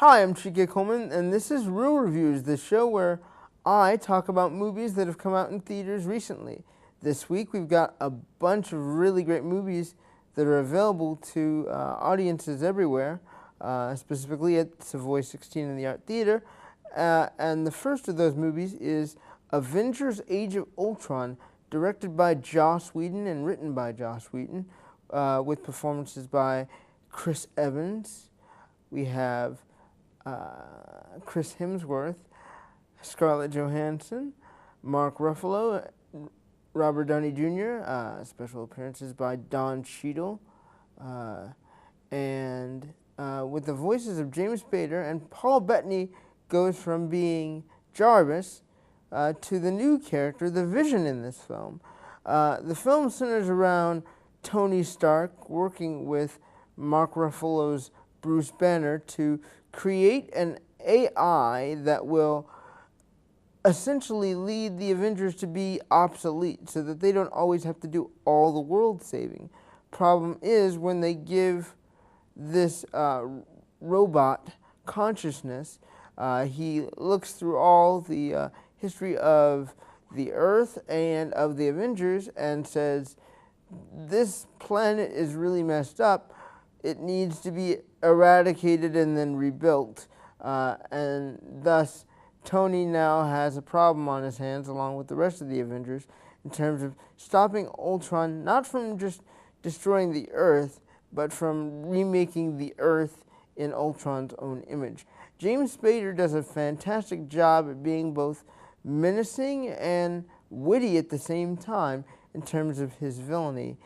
Hi, I'm Chike Coleman, and this is Real Reviews, the show where I talk about movies that have come out in theaters recently. This week we've got a bunch of really great movies that are available to audiences everywhere, specifically at Savoy 16 in the Art Theater. And the first of those movies is Avengers Age of Ultron, directed by Joss Whedon and written by Joss Whedon, with performances by Chris Evans. We have Chris Hemsworth, Scarlett Johansson, Mark Ruffalo, Robert Downey Jr., special appearances by Don Cheadle, and with the voices of James Spader, and Paul Bettany goes from being Jarvis to the new character, the Vision, in this film. The film centers around Tony Stark working with Mark Ruffalo's Bruce Banner to create an AI that will essentially lead the Avengers to be obsolete so that they don't always have to do all the world saving. Problem is, when they give this robot consciousness, he looks through all the history of the Earth and of the Avengers and says, this planet is really messed up. It needs to be eradicated and then rebuilt. And thus, Tony now has a problem on his hands, along with the rest of the Avengers, in terms of stopping Ultron, not from just destroying the Earth, but from remaking the Earth in Ultron's own image. James Spader does a fantastic job at being both menacing and witty at the same time in terms of his villainy.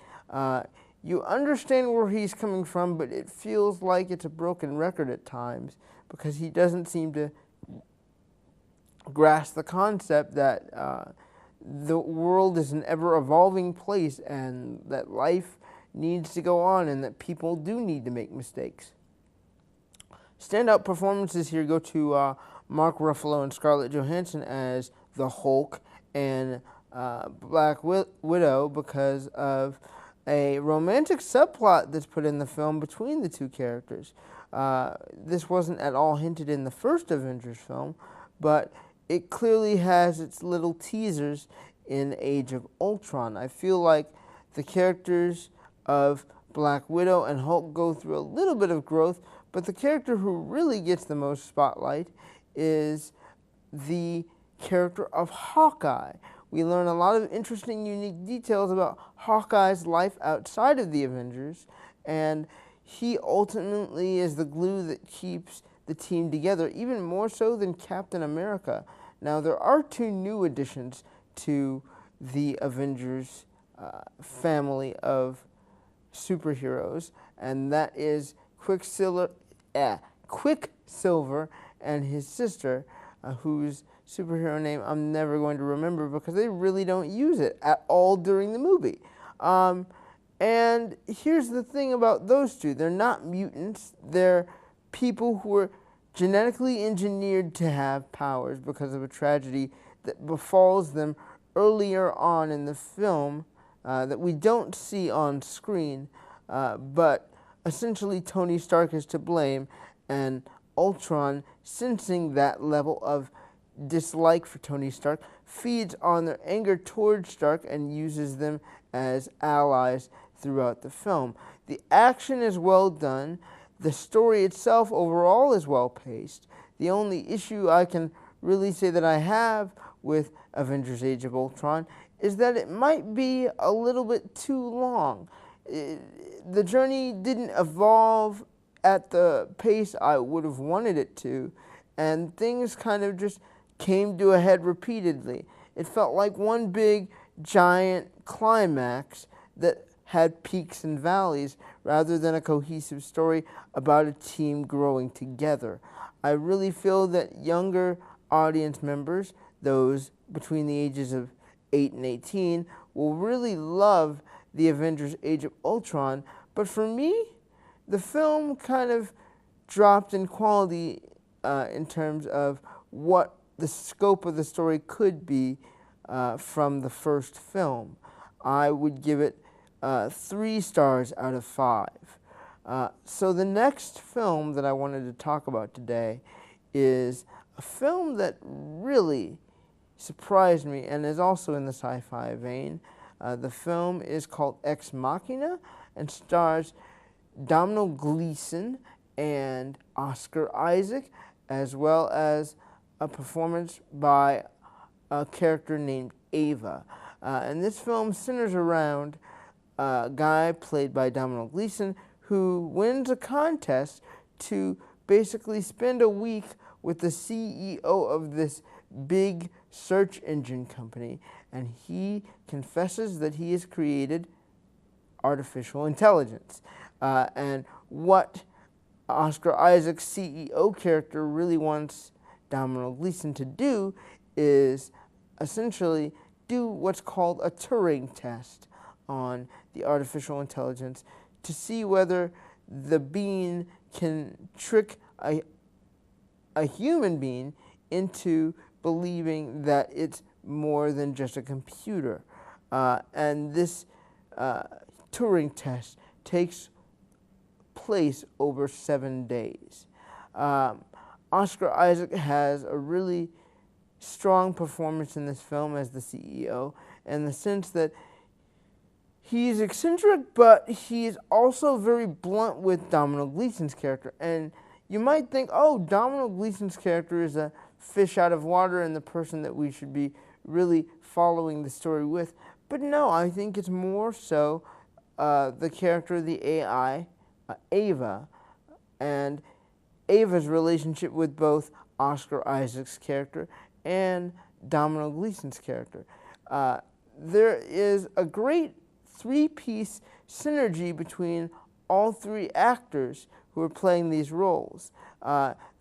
You understand where he's coming from, but it feels like it's a broken record at times because he doesn't seem to grasp the concept that the world is an ever-evolving place and that life needs to go on and that people do need to make mistakes. Standout performances here go to Mark Ruffalo and Scarlett Johansson as the Hulk and Black Widow because of a romantic subplot that's put in the film between the two characters. This wasn't at all hinted in the first Avengers film, but it clearly has its little teasers in Age of Ultron. I feel like the characters of Black Widow and Hulk go through a little bit of growth, but the character who really gets the most spotlight is the character of Hawkeye. We learn a lot of interesting, unique details about Hawkeye's life outside of the Avengers, and he ultimately is the glue that keeps the team together, even more so than Captain America. Now, there are two new additions to the Avengers family of superheroes, and that is Quicksilver and his sister, whose superhero name I'm never going to remember because they really don't use it at all during the movie. And here's the thing about those two. They're not mutants. They're people who are genetically engineered to have powers because of a tragedy that befalls them earlier on in the film that we don't see on screen, but essentially Tony Stark is to blame, and Ultron, sensing that level of dislike for Tony Stark, feeds on their anger towards Stark and uses them as allies throughout the film. The action is well done. The story itself overall is well paced. The only issue I can really say that I have with Avengers Age of Ultron is that it might be a little bit too long. The journey didn't evolve at the pace I would have wanted it to, and things kind of just came to a head repeatedly. It felt like one big, giant climax that had peaks and valleys rather than a cohesive story about a team growing together. I really feel that younger audience members, those between the ages of 8 and 18, will really love the Avengers Age of Ultron, but for me, the film kind of dropped in quality in terms of what the scope of the story could be from the first film. I would give it 3 stars out of 5. So the next film that I wanted to talk about today is a film that really surprised me and is also in the sci-fi vein. The film is called Ex Machina and stars Domhnall Gleeson and Oscar Isaac, as well as a performance by a character named Ava. And this film centers around a guy played by Domhnall Gleeson who wins a contest to basically spend a week with the CEO of this big search engine company, and he confesses that he has created artificial intelligence. And what Oscar Isaac's CEO character really wants Domhnall Gleeson to do is essentially do what's called a Turing test on the artificial intelligence to see whether the being can trick a human being into believing that it's more than just a computer. And this Turing test takes place over 7 days. Oscar Isaac has a really strong performance in this film as the CEO, in the sense that he's eccentric, but he's also very blunt with Domhnall Gleeson's character. And you might think, oh, Domhnall Gleeson's character is a fish out of water and the person that we should be really following the story with. But no, I think it's more so the character of the AI, Ava, and Ava's relationship with both Oscar Isaac's character and Domhnall Gleeson's character. There is a great three-piece synergy between all three actors who are playing these roles.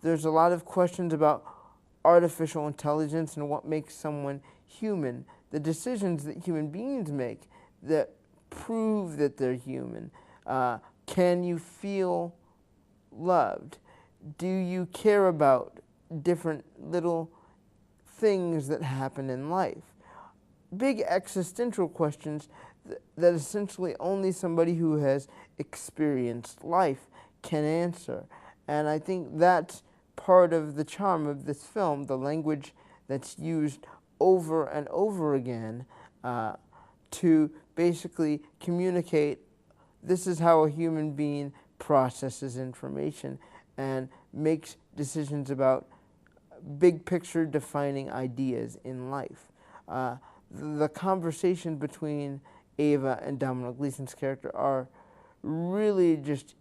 There's a lot of questions about artificial intelligence and what makes someone human, the decisions that human beings make that prove that they're human. Can you feel loved? Do you care about different little things that happen in life? Big existential questions that essentially only somebody who has experienced life can answer. And I think that's part of the charm of this film, the language that's used over and over again to basically communicate this is how a human being processes information and makes decisions about big picture defining ideas in life. The conversation between Ava and Domhnall Gleeson's character are really just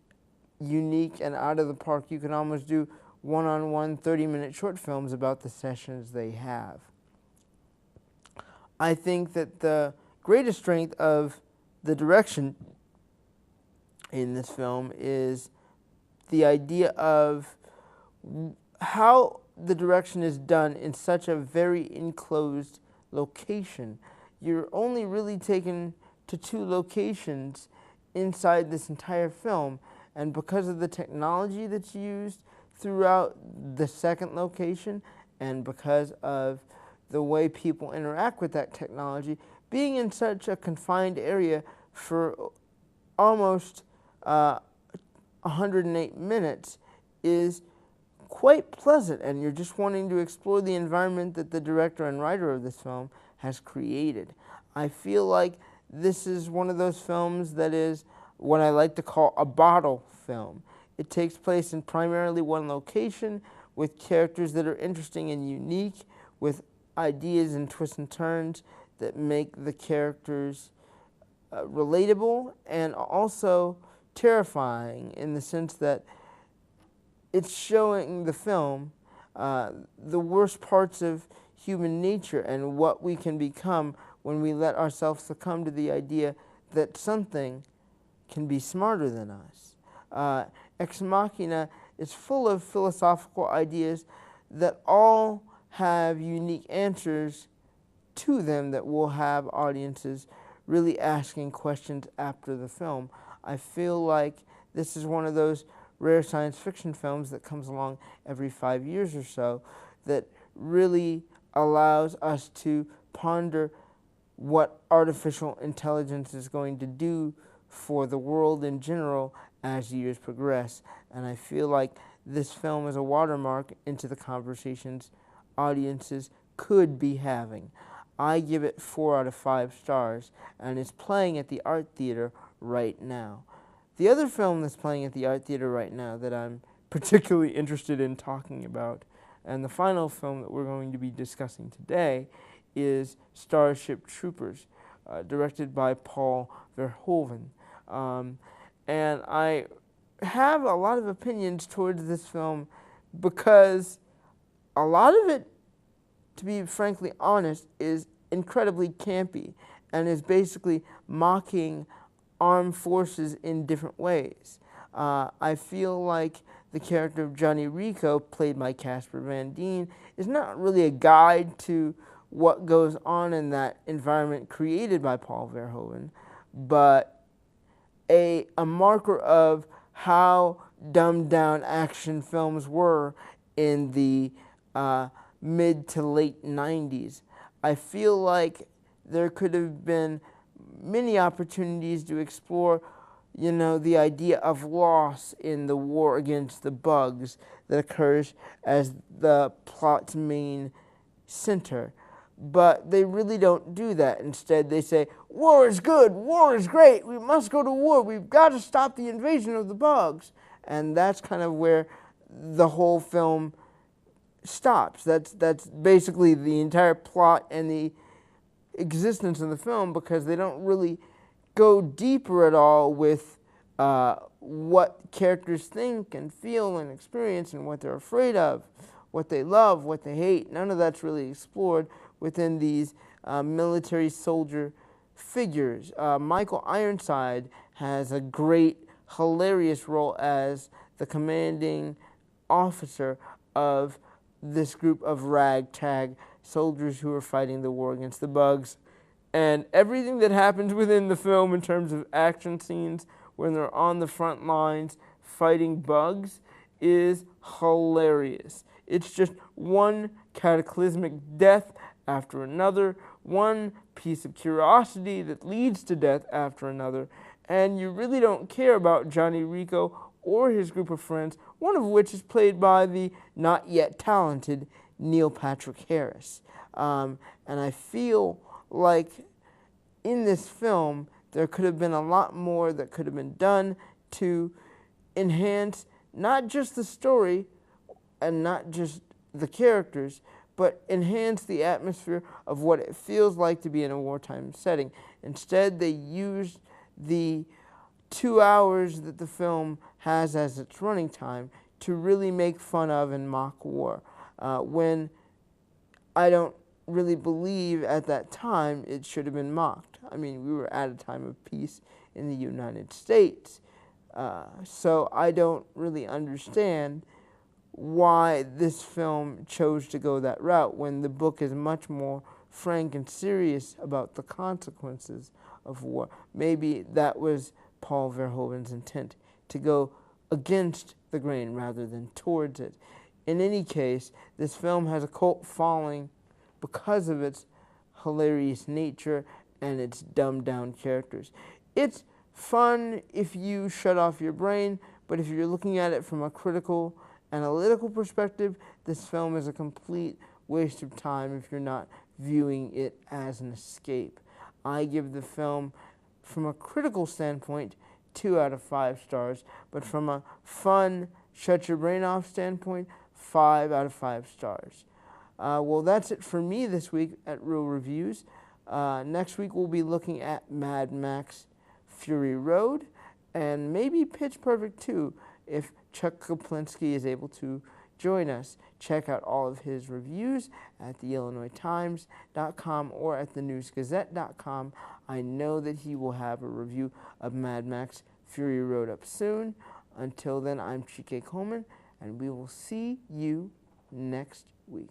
unique and out of the park. You can almost do one-on-one 30-minute short films about the sessions they have. I think that the greatest strength of the direction in this film is the idea of how the direction is done in such a very enclosed location. You're only really taken to 2 locations inside this entire film, and because of the technology that's used throughout the second location and because of the way people interact with that technology, being in such a confined area for almost 108 minutes is quite pleasant, and you're just wanting to explore the environment that the director and writer of this film has created. I feel like this is one of those films that is what I like to call a bottle film. It takes place in primarily one location with characters that are interesting and unique, with ideas and twists and turns that make the characters relatable and also terrifying, in the sense that it's showing the film the worst parts of human nature and what we can become when we let ourselves succumb to the idea that something can be smarter than us. Ex Machina is full of philosophical ideas that all have unique answers to them that will have audiences really asking questions after the film. I feel like this is one of those rare science fiction films that comes along every 5 years or so that really allows us to ponder what artificial intelligence is going to do for the world in general as years progress. And I feel like this film is a watermark into the conversations audiences could be having. I give it 4 out of 5 stars, and it's playing at the Art Theater right now. The other film that's playing at the Art Theater right now that I'm particularly interested in talking about, and the final film that we're going to be discussing today, is Starship Troopers, directed by Paul Verhoeven. And I have a lot of opinions towards this film because a lot of it, to be frankly honest, is incredibly campy and is basically mocking armed forces in different ways. I feel like the character of Johnny Rico, played by Casper Van Dien, is not really a guide to what goes on in that environment created by Paul Verhoeven, but a marker of how dumbed down action films were in the mid to late 90s. I feel like there could have been many opportunities to explore, the idea of loss in the war against the bugs that occurs as the plot's main center. But they really don't do that. Instead, they say, war is good, war is great, we must go to war, we've got to stop the invasion of the bugs. And that's kind of where the whole film stops. That's basically the entire plot and the existence of the film, because they don't really go deeper at all with what characters think and feel and experience and what they're afraid of, what they love, what they hate. None of that's really explored within these military soldier figures. Michael Ironside has a great, hilarious role as the commanding officer of this group of ragtag soldiers who are fighting the war against the bugs. And everything that happens within the film in terms of action scenes when they're on the front lines fighting bugs is hilarious. It's just one cataclysmic death after another, one piece of curiosity that leads to death after another, and you really don't care about Johnny Rico or his group of friends, one of which is played by the not yet talented Neil Patrick Harris. And I feel like in this film there could have been a lot more that could have been done to enhance not just the story and not just the characters, but enhance the atmosphere of what it feels like to be in a wartime setting. Instead, they used the 2 hours that the film has as its running time to really make fun of and mock war, when I don't really believe at that time it should have been mocked. I mean, we were at a time of peace in the United States, so I don't really understand why this film chose to go that route when the book is much more frank and serious about the consequences of war. Maybe that was Paul Verhoeven's intent, to go against the grain rather than towards it. In any case, this film has a cult following because of its hilarious nature and its dumbed down characters. It's fun if you shut off your brain, but if you're looking at it from a critical, analytical perspective, this film is a complete waste of time if you're not viewing it as an escape. I give the film, from a critical standpoint, 2 out of 5 stars, but from a fun, shut your brain off standpoint, 5 out of 5 stars. Well, that's it for me this week at Real Reviews. Next week we'll be looking at Mad Max Fury Road and maybe Pitch Perfect 2 if Chuck Koplinski is able to join us. Check out all of his reviews at theillinoistimes.com or at thenewsgazette.com. I know that he will have a review of Mad Max Fury Road up soon. Until then, I'm Chike Coleman, and we will see you next week.